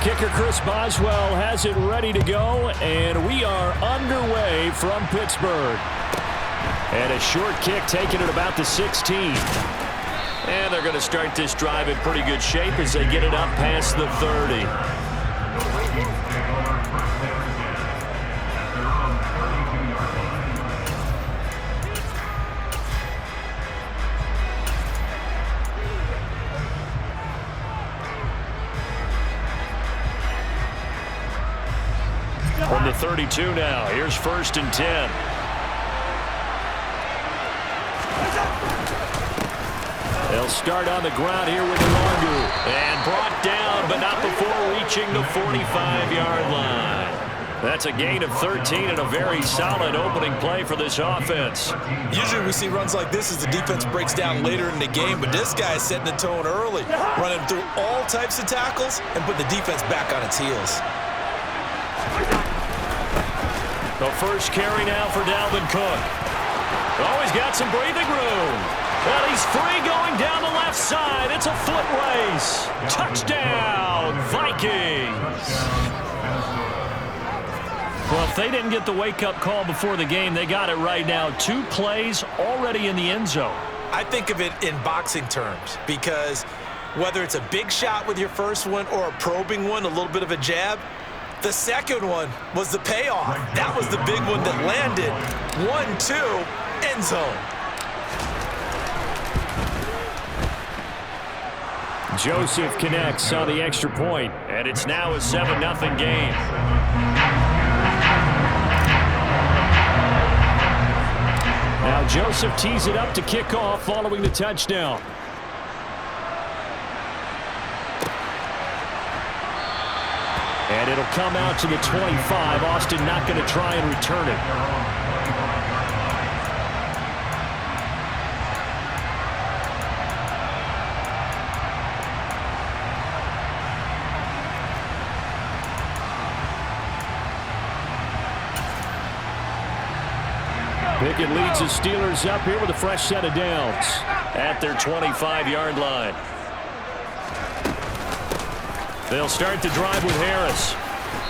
Kicker Chris Boswell has it ready to go, and we are underway from Pittsburgh. And a short kick taken at about the 16. And they're going to start this drive in pretty good shape as they get it up past the 30. From the 32 now, here's 1st and 10. They'll start on the ground here with Longu. And brought down, but not before reaching the 45-yard line. That's a gain of 13 and a very solid opening play for this offense. Usually we see runs like this as the defense breaks down later in the game, but this guy is setting the tone early, running through all types of tackles and put the defense back on its heels. The first carry now for Dalvin Cook. Oh, he's got some breathing room. Well, he's free going down the left side. It's a foot race. Touchdown, Vikings. Well, if they didn't get the wake-up call before the game, they got it right now. 2 plays already in the end zone. I think of it in boxing terms because whether it's a big shot with your first one or a probing one, a little bit of a jab, the second one was the payoff. That was the big one that landed. 1-2, end zone. Joseph connects on the extra point, and it's now a 7-0 game. Now Joseph tees it up to kick off following the touchdown. And it'll come out to the 25. Austin not going to try and return it. Pickett leads the Steelers up here with a fresh set of downs at their 25-yard line. They'll start the drive with Harris.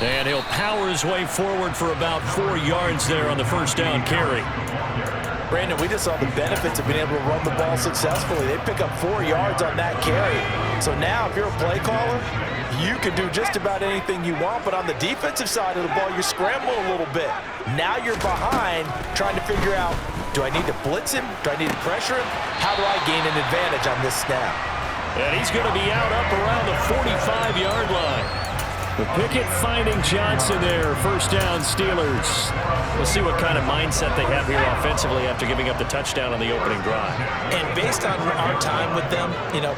And he'll power his way forward for about 4 yards there on the first down carry. Brandon, we just saw the benefits of being able to run the ball successfully. They pick up 4 yards on that carry. So now if you're a play caller, you can do just about anything you want. But on the defensive side of the ball, you're scrambling a little bit. Now you're behind trying to figure out, do I need to blitz him? Do I need to pressure him? How do I gain an advantage on this snap? And he's going to be out up around the 45-yard line. But Pickett finding Johnson there. First down, Steelers. We'll see what kind of mindset they have here offensively after giving up the touchdown on the opening drive. And based on our time with them,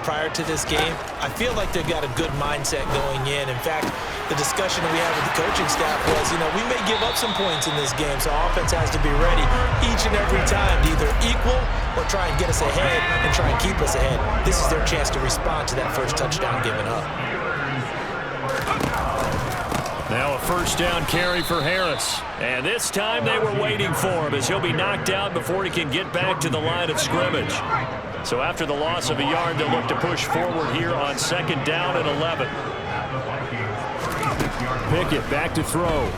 prior to this game, I feel like they've got a good mindset going in. In fact, the discussion that we had with the coaching staff was, we may give up some points in this game, so offense has to be ready each and every time to either equal or try and get us ahead and try and keep us ahead. This is their chance to respond to that first touchdown given up. Now a first down carry for Harris. And this time they were waiting for him as he'll be knocked out before he can get back to the line of scrimmage. So after the loss of a yard, they'll look to push forward here on 2nd down and 11. Pickett back to throw.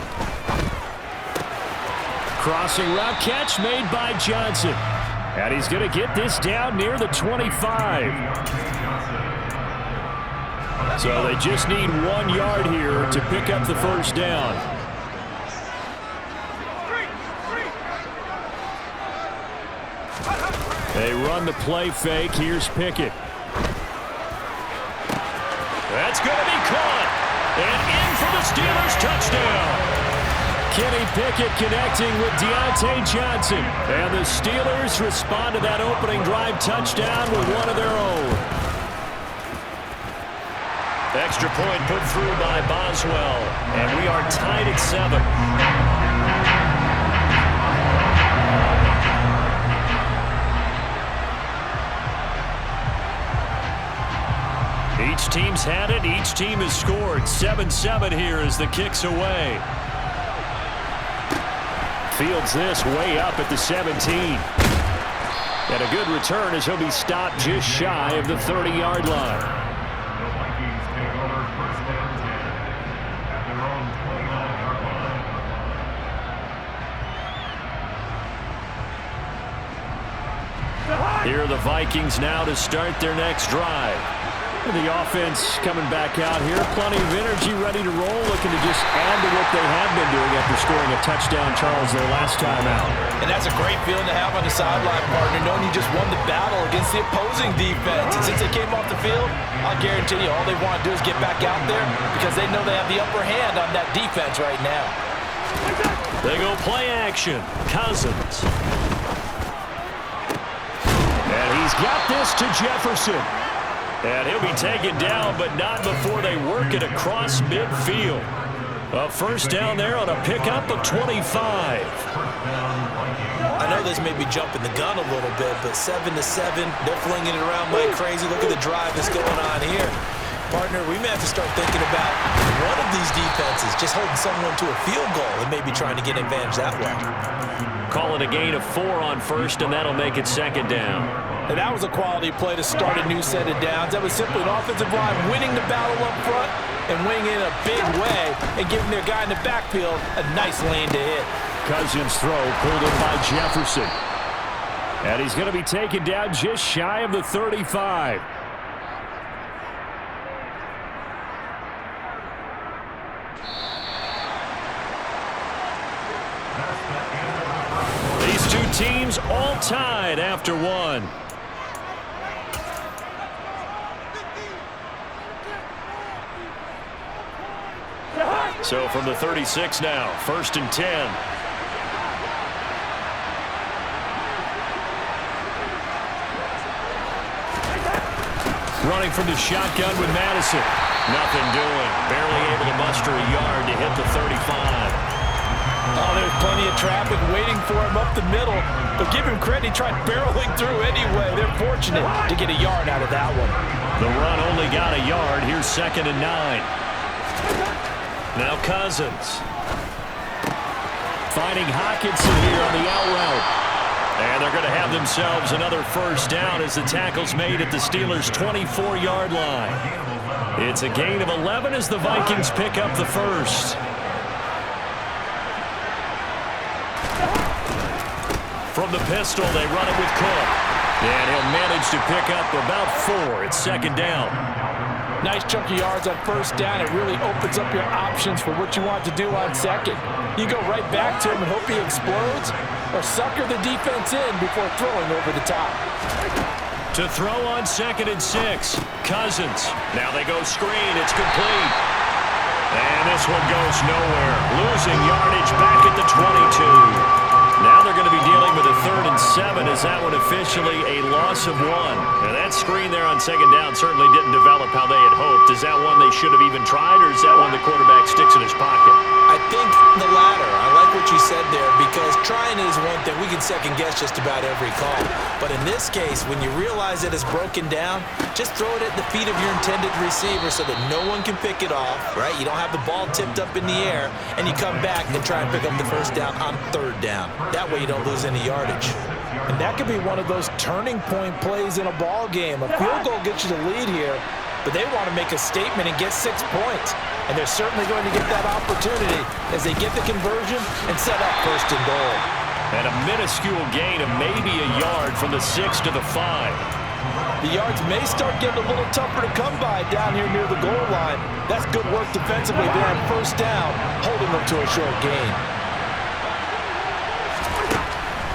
Crossing route catch made by Johnson. And he's going to get this down near the 25. So they just need 1 yard here to pick up the first down. They run the play fake. Here's Pickett. That's going to be caught. And in for the Steelers touchdown. Kenny Pickett connecting with Deontay Johnson. And the Steelers respond to that opening drive touchdown with one of their own. Extra point put through by Boswell. And we are tied at 7. Each team's had it. Each team has scored. 7-7 here as the kick's away. Fields this way up at the 17. And a good return as he'll be stopped just shy of the 30-yard line. Here are the Vikings now to start their next drive. The offense coming back out here. Plenty of energy, ready to roll, looking to just add to what they have been doing after scoring a touchdown, Charles, their last time out. And that's a great feeling to have on the sideline, partner, knowing you just won the battle against the opposing defense. And since they came off the field, I'll guarantee you all they want to do is get back out there because they know they have the upper hand on that defense right now. They go play action. Cousins. And he's got this to Jefferson. And he'll be taken down, but not before they work it across midfield. A first down there on a pickup of 25. I know this may be jumping the gun a little bit, but 7-7, they're flinging it around like crazy. Look at the drive that's going on here. Partner, we may have to start thinking about one of these defenses just holding someone to a field goal and maybe trying to get advantage that way. Call it a gain of 4 on first, and that'll make it second down. And that was a quality play to start a new set of downs. That was simply an offensive line winning the battle up front and winning it in a big way and giving their guy in the backfield a nice lane to hit. Cousins' throw pulled in by Jefferson. And he's going to be taken down just shy of the 35. These two teams all tied after one. So from the 36 now, 1st and 10. Running from the shotgun with Madison. Nothing doing. Barely able to muster a yard to hit the 35. Oh, there's plenty of traffic waiting for him up the middle. But give him credit, he tried barreling through anyway. They're fortunate to get a yard out of that one. The run only got a yard. Here's 2nd and 9. Now Cousins. Finding Hockenson here on the out route. And they're going to have themselves another first down as the tackle's made at the Steelers' 24-yard line. It's a gain of 11 as the Vikings pick up the first. From the pistol, they run it with Cook. And he'll manage to pick up about 4. It's 2nd down. Nice chunky yards on first down. It really opens up your options for what you want to do on second. You go right back to him and hope he explodes, or sucker the defense in before throwing over the top. To throw on 2nd and 6. Cousins. Now they go screen. It's complete. And this one goes nowhere. Losing yardage back at the 22. Now they're going to be dealing with a 3rd and 7. Is that one officially a loss of 1? Now that screen there on 2nd down certainly didn't develop how they had hoped. Is that one they should have even tried, or is that one the quarterback sticks in his pocket? I think the latter. I like what you said there, because trying is one thing. We can second guess just about every call. But in this case, when you realize that it's broken down, just throw it at the feet of your intended receiver so that no one can pick it off, right? You don't have the ball tipped up in the air, and you come back and try and pick up the first down on 3rd down. That way you don't lose any yardage. And that could be one of those turning point plays in a ball game. A field goal gets you the lead here, but they want to make a statement and get 6 points. And they're certainly going to get that opportunity as they get the conversion and set up 1st and goal. And a minuscule gain of maybe a yard from the 6 to the 5. The yards may start getting a little tougher to come by down here near the goal line. That's good work defensively there on 1st down, holding them to a short gain.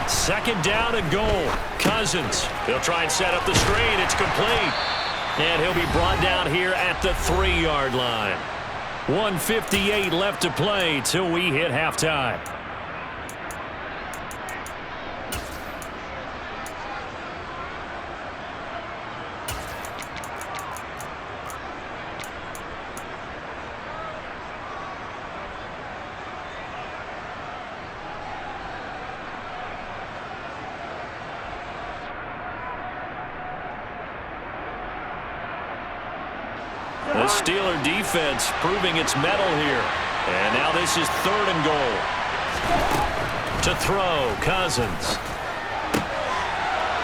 2nd down and goal. Cousins. He'll try and set up the screen. It's complete. And he'll be brought down here at the 3-yard line. 1:58 left to play till we hit halftime. The Steeler defense proving its mettle here. And now this is 3rd and goal. To throw, Cousins.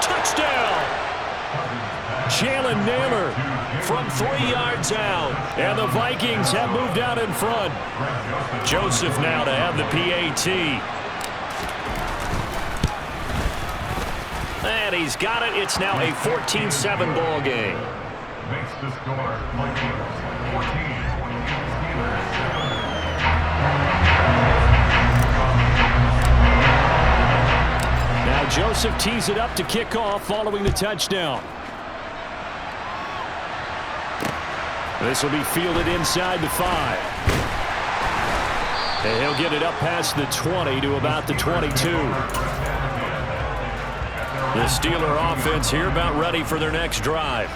Touchdown! Jalen Naylor from 3 yards out. And the Vikings have moved out in front. Joseph now to have the PAT. and he's got it. It's now a 14-7 ball game. Makes the score Vikings 14, Steelers 7. Now Joseph tees it up to kick off following the touchdown. This will be fielded inside the 5. And he'll get it up past the 20 to about the 22. The Steeler offense here about ready for their next drive.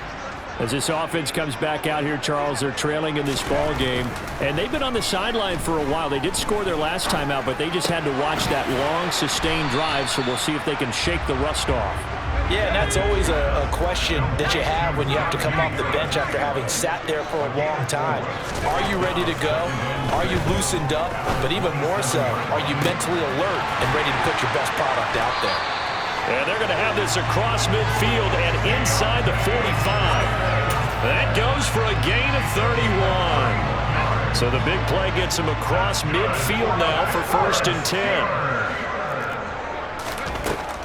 As this offense comes back out here, Charles, they're trailing in this ball game. And they've been on the sideline for a while. They did score their last time out, but they just had to watch that long, sustained drive. So we'll see if they can shake the rust off. Yeah, and that's always a question that you have when you have to come off the bench after having sat there for a long time. Are you ready to go? Are you loosened up? But even more so, are you mentally alert and ready to put your best product out there? And they're going to have this across midfield and inside the 45. That goes for a gain of 31. So the big play gets him across midfield now for 1st and 10.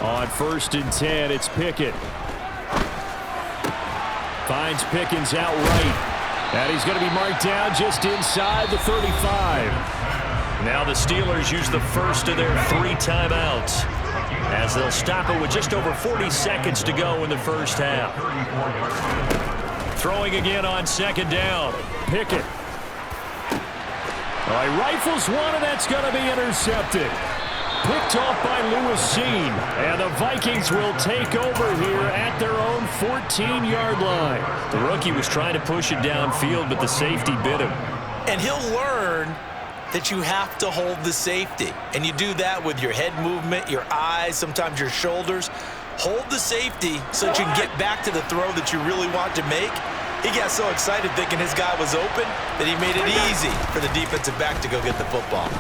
On 1st and 10, it's Pickett. Finds Pickens out right. And he's going to be marked down just inside the 35. Now the Steelers use the first of their 3 timeouts, as they'll stop it with just over 40 seconds to go in the first half. Throwing again on 2nd down. Pickett. All right, rifles one, and that's going to be intercepted. Picked off by Lewis Seen, and the Vikings will take over here at their own 14-yard line. The rookie was trying to push it downfield, but the safety bit him. And he'll learn that you have to hold the safety. And you do that with your head movement, your eyes, sometimes your shoulders. Hold the safety so that you can get back to the throw that you really want to make. He got so excited thinking his guy was open that he made it easy for the defensive back to go get the football.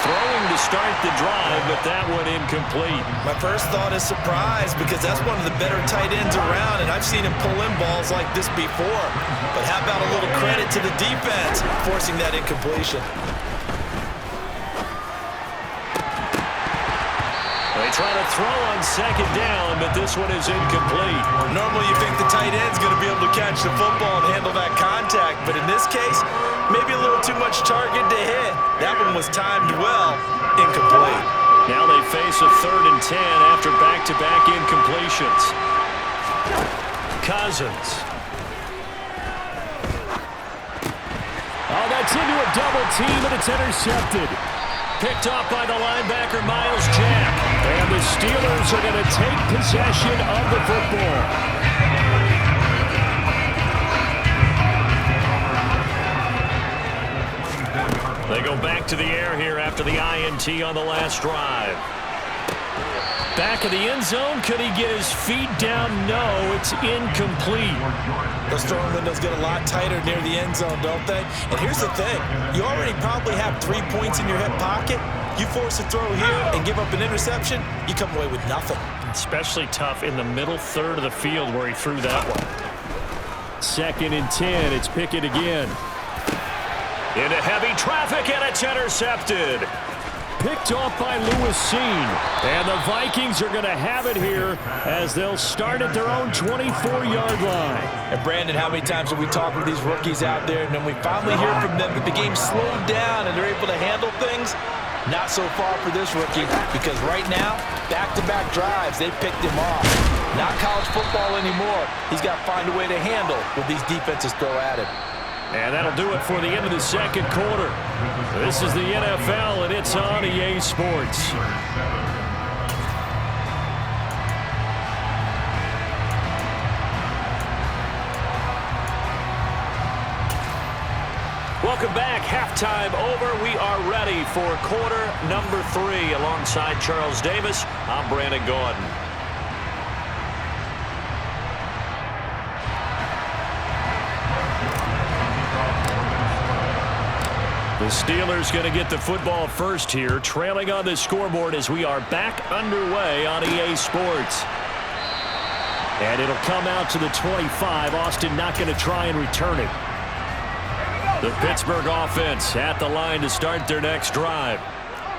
Throwing to start the drive, but that one incomplete. My first thought is surprise, because that's one of the better tight ends around, and I've seen him pull in balls like this before. But how about a little credit to the defense forcing that incompletion? They try to throw on 2nd down, but this one is incomplete. Normally you think the tight end's going to be able to catch the football and handle that contact, but in this case, maybe a little too much target to hit. That one was timed well, incomplete. Now they face a 3rd and 10 after back-to-back incompletions. Cousins. Oh, that's into a double team, and it's intercepted. Picked off by the linebacker, Miles Jack. And the Steelers are going to take possession of the football. They go back to the air here after the INT on the last drive. Back of the end zone. Could he get his feet down? No, it's incomplete. Those throwing windows get a lot tighter near the end zone, don't they? And here's the thing. You already probably have 3 points in your hip pocket. You force a throw here and give up an interception, you come away with nothing. Especially tough in the middle third of the field where he threw that one. 2nd and 10. It's Pickett again. Into heavy traffic, and it's intercepted. Picked off by Lewis Seen. And the Vikings are going to have it here as they'll start at their own 24-yard line. And Brandon, how many times have we talked with these rookies out there, and then we finally hear from them that the game slowed down and they're able to handle things? Not so far for this rookie, because right now, back-to-back drives, they picked him off. Not college football anymore. He's got to find a way to handle what these defenses throw at him. And that'll do it for the end of the 2nd quarter. This is the NFL, and it's on EA Sports. Welcome back. Halftime over. We are ready for quarter number 3. Alongside Charles Davis, I'm Brandon Gaudin. The Steelers going to get the football first here, trailing on the scoreboard as we are back underway on EA Sports. And it'll come out to the 25. Austin not going to try and return it. The Pittsburgh offense at the line to start their next drive.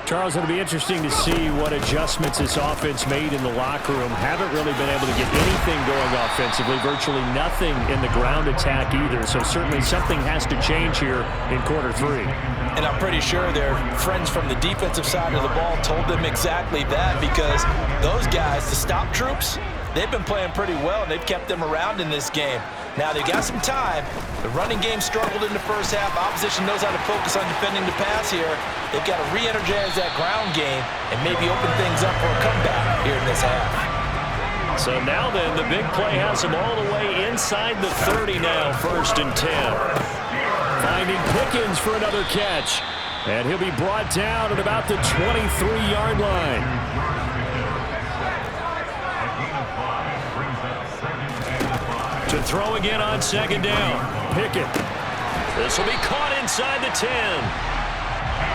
Charles, it'll be interesting to see what adjustments this offense made in the locker room. Haven't really been able to get anything going offensively, virtually nothing in the ground attack either. So certainly something has to change here in quarter 3. And I'm pretty sure their friends from the defensive side of the ball told them exactly that, because those guys, the stop troops, they've been playing pretty well, and they've kept them around in this game. Now, they've got some time. The running game struggled in the first half. Opposition knows how to focus on defending the pass here. They've got to re-energize that ground game and maybe open things up for a comeback here in this half. So now then, the big play has them all the way inside the 30 now, 1st and 10. Finding Pickens for another catch. And he'll be brought down at about the 23-yard line. To throw again on 2nd down. Pickett. This will be caught inside the 10.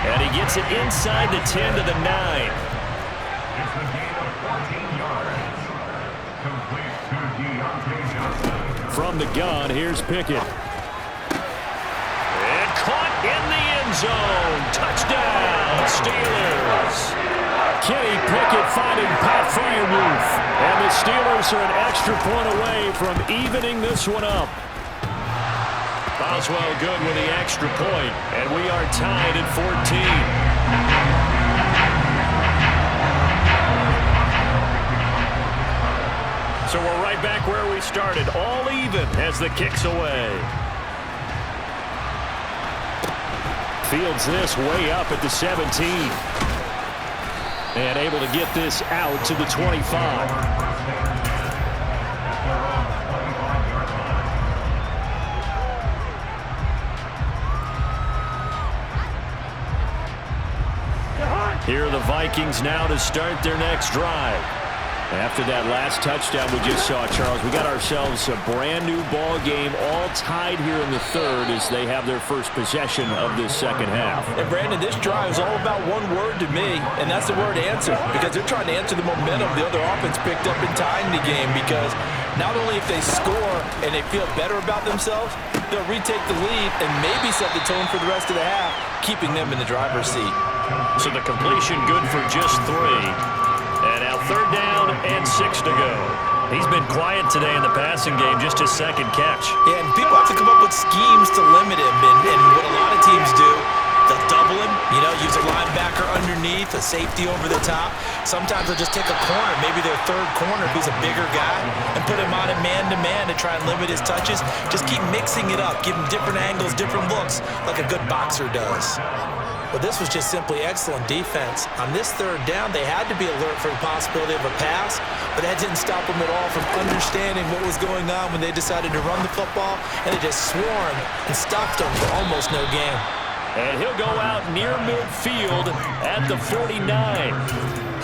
And he gets it inside the 10 to the 9. It's a gain of 14 yards. Complete to Deontay Johnson. From the gun, here's Pickett. And caught in the end zone. Touchdown, Steelers. Kenny Pickett finding Pat Freiermuth. And the Steelers are an extra point away from evening this one up. Boswell good with the extra point, and we are tied at 14. So we're right back where we started, all even as the kick's away. Fields this way up at the 17. And able to get this out to the 25. Here are the Vikings now to start their next drive. After that last touchdown we just saw, Charles, we got ourselves a brand new ball game, all tied here in the 3rd as they have their first possession of this 2nd half. And Brandon, this drive is all about one word to me, and that's the word answer, because they're trying to answer the momentum the other offense picked up in tying the game, because not only if they score and they feel better about themselves, they'll retake the lead and maybe set the tone for the rest of the half, keeping them in the driver's seat. So the completion good for just 3. And now 3rd down and 6 to go. He's been quiet today in the passing game, just his 2nd catch. Yeah, and people have to come up with schemes to limit him, and what a lot of teams do, they'll double him, use a linebacker underneath, a safety over the top. Sometimes they'll just take a corner, maybe their 3rd corner if he's a bigger guy, and put him on it man-to-man to try and limit his touches. Just keep mixing it up, give him different angles, different looks, like a good boxer does. But this was just simply excellent defense. On this 3rd down, they had to be alert for the possibility of a pass, but that didn't stop them at all from understanding what was going on when they decided to run the football, and they just swarmed and stopped them for almost no gain. And he'll go out near midfield at the 49.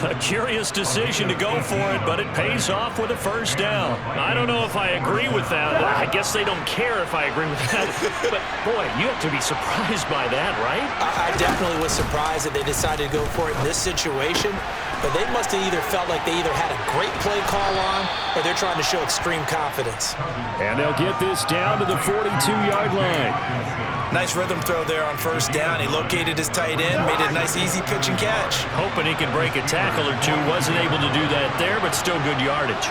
A curious decision to go for it, but it pays off with a 1st down. I don't know if I agree with that. I guess they don't care if I agree with that. But, boy, you have to be surprised by that, right? I definitely was surprised that they decided to go for it in this situation, but they must have either felt like they either had a great play call on or they're trying to show extreme confidence. And they'll get this down to the 42-yard line. Nice rhythm throw there on 1st down. He located his tight end, made it a nice easy pitch and catch. Hoping he could break a tackle or two. Wasn't able to do that there, but still good yardage.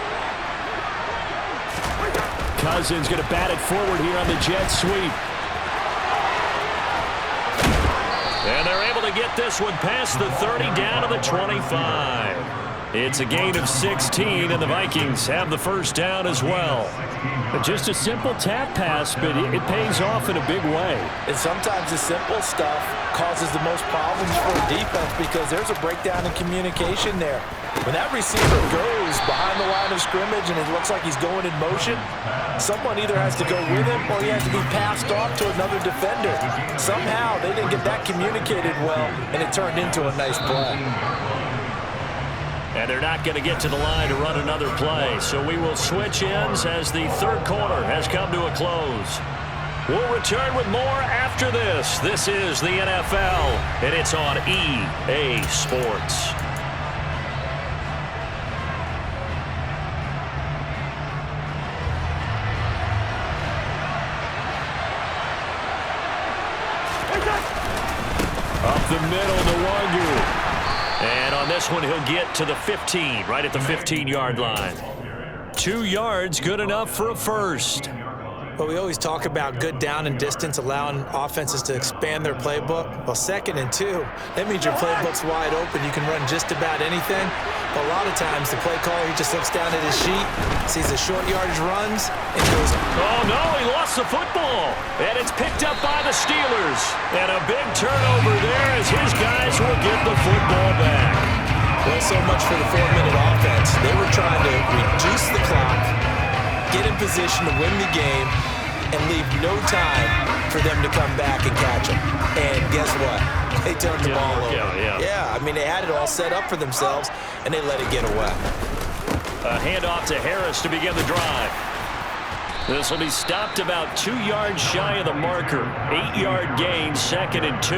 Cousins going to bat it forward here on the jet sweep. And they're able to get this one past the 30 down to the 25. It's a gain of 16, and the Vikings have the 1st down as well. Just a simple tap pass, but it pays off in a big way. And sometimes the simple stuff causes the most problems for a defense because there's a breakdown in communication there. When that receiver goes behind the line of scrimmage and it looks like he's going in motion, someone either has to go with him or he has to be passed off to another defender. Somehow they didn't get that communicated well, and it turned into a nice play. And they're not going to get to the line to run another play. So we will switch ends as the 3rd quarter has come to a close. We'll return with more after this. This is the NFL, and it's on EA Sports. Up the middle, the Longu. And on this one, he'll get to the 15, right at the 15-yard line. 2 yards, good enough for a first. But we always talk about good down and distance, allowing offenses to expand their playbook. Well, 2nd and 2, that means your playbook's wide open. You can run just about anything. But a lot of times, the play caller, he just looks down at his sheet, sees the short yardage runs, and goes, oh, no, he lost the football. And it's picked up by the Steelers. And a big turnover there as his guys will get the football back. Well, so much for the 4-minute offense. They were trying to reduce the clock, get in position to win the game, and leave no time for them to come back and catch them. And guess what? They turned the ball over. Yeah, I mean, they had it all set up for themselves, and they let it get away. A handoff to Harris to begin the drive. This will be stopped about 2 yards shy of the marker. 8-yard gain, 2nd and 2.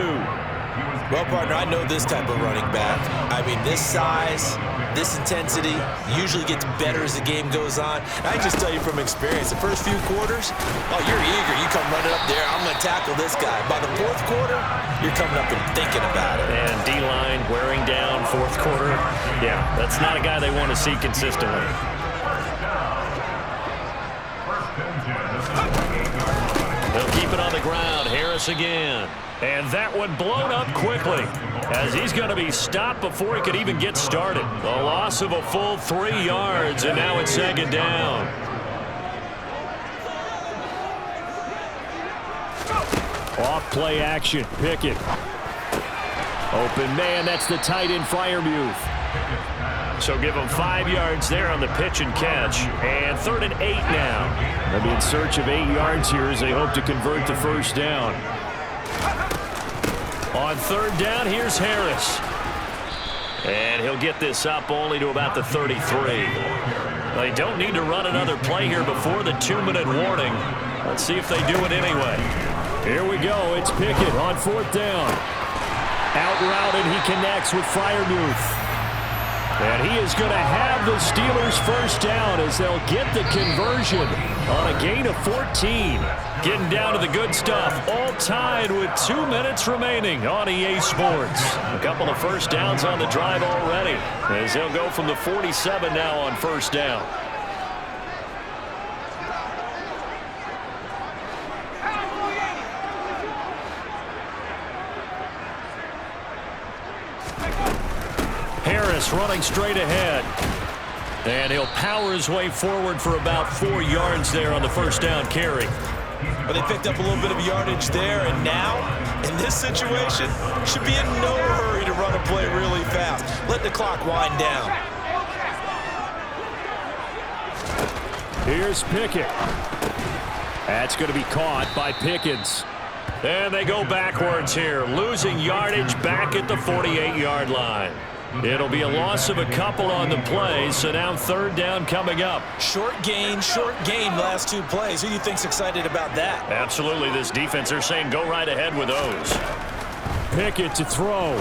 Well, partner, I know this type of running back. I mean, this size, this intensity usually gets better as the game goes on. And I just tell you from experience, the first few quarters, oh, you're eager. You come running up there, I'm going to tackle this guy. By the 4th quarter, you're coming up and thinking about it. And D-line wearing down 4th quarter. Yeah, that's not a guy they want to see consistently. They'll keep it on the ground. Harris again. And that one blown up quickly as he's going to be stopped before he could even get started. A loss of a full 3 yards, and now it's 2nd down. Off play action. Pickett. Open man. That's the tight end Freiermuth. So give him 5 yards there on the pitch and catch. And 3rd and 8 now. They'll be in search of 8 yards here as they hope to convert the first down. On 3rd down, here's Harris. And he'll get this up only to about the 33. They don't need to run another play here before the 2-minute warning. Let's see if they do it anyway. Here we go. It's Pickett on 4th down. Out route, and he connects with Freiermuth. And he is going to have the Steelers first down as they'll get the conversion on a gain of 14. Getting down to the good stuff, all tied with 2 minutes remaining on EA Sports. A couple of first downs on the drive already as they'll go from the 47 now on first down. Harris running straight ahead. And he'll power his way forward for about 4 yards there on the first down carry. But they picked up a little bit of yardage there, and now, in this situation, should be in no hurry to run a play really fast. Let the clock wind down. Here's Pickett. That's going to be caught by Pickens. And they go backwards here, losing yardage back at the 48-yard line. It'll be a loss of a couple on the play, so now 3rd down coming up. Short gain, last 2 plays. Who do you think's excited about that? Absolutely, this defense, they're saying go right ahead with those. Pickett to throw.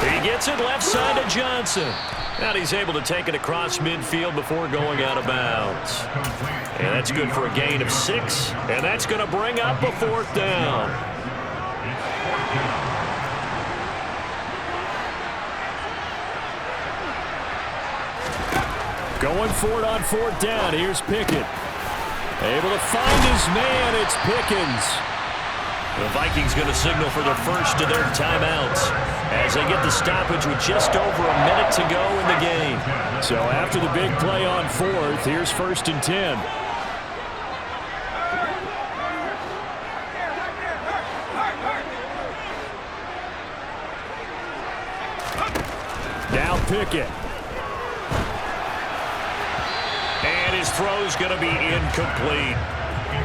He gets it left side to Johnson. And he's able to take it across midfield before going out of bounds. And that's good for a gain of 6, and that's going to bring up a 4th down. Going for it on 4th down. Here's Pickett. Able to find his man. It's Pickens. The Vikings going to signal for the first of their timeouts as they get the stoppage with just over a minute to go in the game. So after the big play on 4th, here's 1st and 10. Now Pickett. And his throw's going to be incomplete.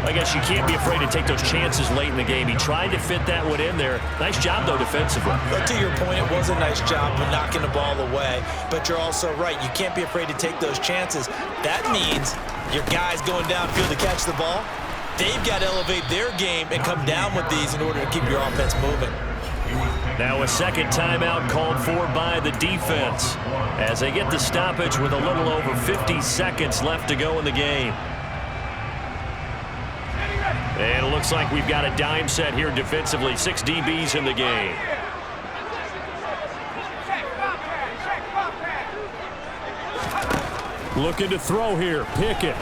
I guess you can't be afraid to take those chances late in the game. He tried to fit that one in there. Nice job, though, defensively. But to your point, it was a nice job of knocking the ball away. But you're also right. You can't be afraid to take those chances. That means your guys going downfield to catch the ball, they've got to elevate their game and come down with these in order to keep your offense moving. Now a second timeout called for by the defense as they get the stoppage with a little over 50 seconds left to go in the game. And it looks like we've got a dime set here defensively. 6 DBs in the game. Looking to throw here. Pickett.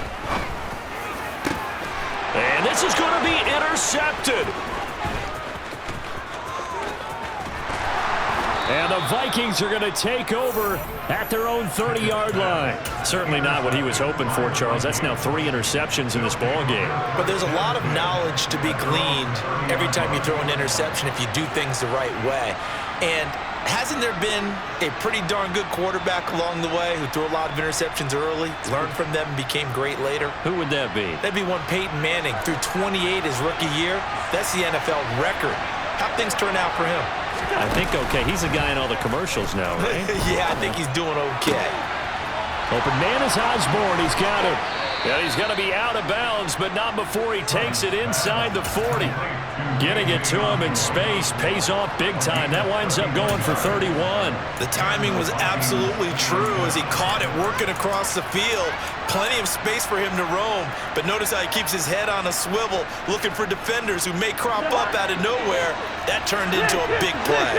And this is going to be intercepted. And the Vikings are going to take over at their own 30-yard line. Certainly not what he was hoping for, Charles. That's now 3 interceptions in this ball game. But there's a lot of knowledge to be gleaned every time you throw an interception if you do things the right way. And hasn't there been a pretty darn good quarterback along the way who threw a lot of interceptions early, learned from them, and became great later? Who would that be? That'd be one Peyton Manning. Threw 28 his rookie year. That's the NFL record. How'd things turn out for him? I think okay. He's a guy in all the commercials now, right? Yeah, I think he's doing okay. Open man is Osborne. He's got him. Yeah, he's going to be out of bounds, but not before he takes it inside the 40. Getting it to him in space pays off big time. That winds up going for 31. The timing was absolutely true as he caught it working across the field. Plenty of space for him to roam, but notice how he keeps his head on a swivel, looking for defenders who may crop up out of nowhere. That turned into a big play.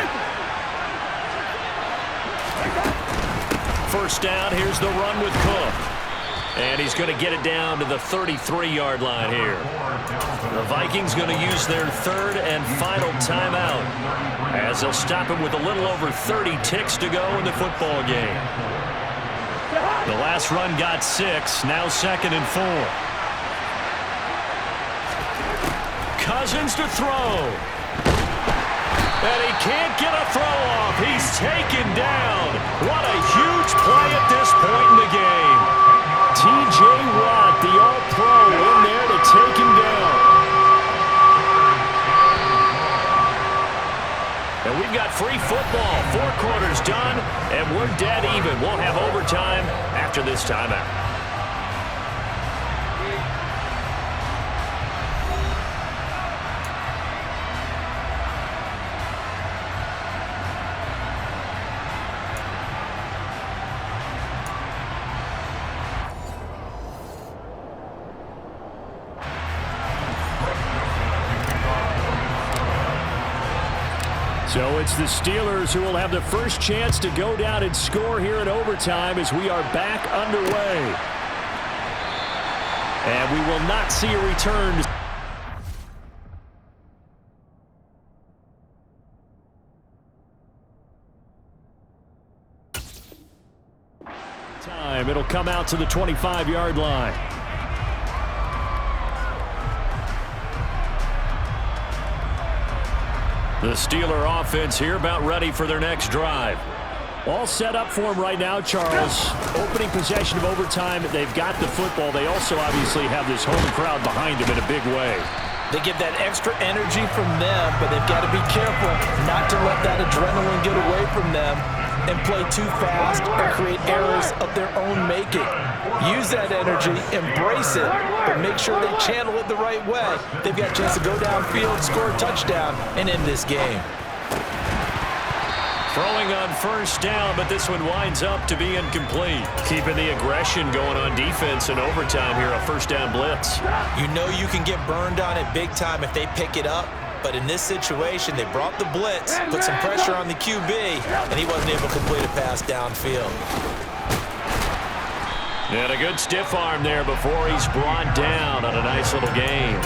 First down, here's the run with Cook. And he's going to get it down to the 33-yard line here. The Vikings going to use their 3rd and final timeout as they'll stop him with a little over 30 ticks to go in the football game. The last run got 6, now 2nd and 4. Cousins to throw. And he can't get a throw off. He's taken down. What a huge play at this point in the game. T.J. Watt, the All-Pro, in there to take him down. And we've got free football. 4 quarters done, and we're dead even. We'll have overtime after this timeout. So it's the Steelers who will have the first chance to go down and score here in overtime as we are back underway. And we will not see a return. It'll come out to the 25-yard line. The Steeler offense here about ready for their next drive. All set up for them right now, Charles. Opening possession of overtime. They've got the football. They also obviously have this home crowd behind them in a big way. They get that extra energy from them, but they've got to be careful not to let that adrenaline get away from them and play too fast or create errors of their own making. Use that energy, embrace it, but make sure they channel it the right way. They've got a chance to go downfield, score a touchdown, and end this game. Throwing on first down, but this one winds up to be incomplete. Keeping the aggression going on defense in overtime here, a first down blitz. You know you can get burned on it big time if they pick it up, but in this situation, they brought the blitz, put some pressure on the QB, and he wasn't able to complete a pass downfield. And a good stiff arm there before he's brought down on a nice little gain.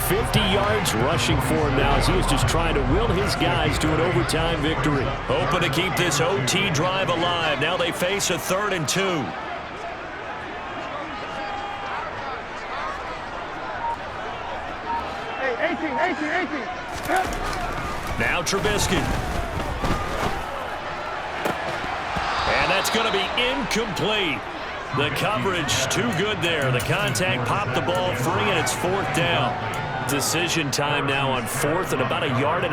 50 yards rushing for him now as he is just trying to will his guys to an overtime victory. Hoping to keep this OT drive alive. Now they face a 3rd and 2. Hey, 18. Now Trubisky. And that's going to be incomplete. The coverage too good there. The contact popped the ball free, and it's 4th down. Decision time now on 4th and about 1.5 yards.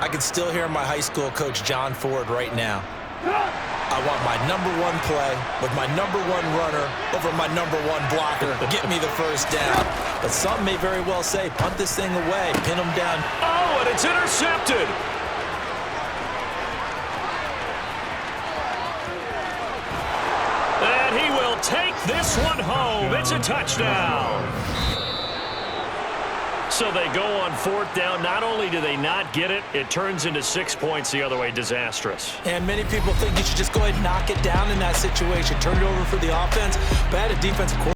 I can still hear my high school coach, John Ford, right now. I want my #1 play with my #1 runner over my #1 blocker. Get me the first down. But some may very well say, punt this thing away, pin him down. Oh, and it's intercepted. And he will take this one home. It's a touchdown. So they go on 4th down. Not only do they not get it, it turns into 6 points the other way. Disastrous. And many people think you should just go ahead and knock it down in that situation. Turn it over for the offense. But I had a defensive coordinator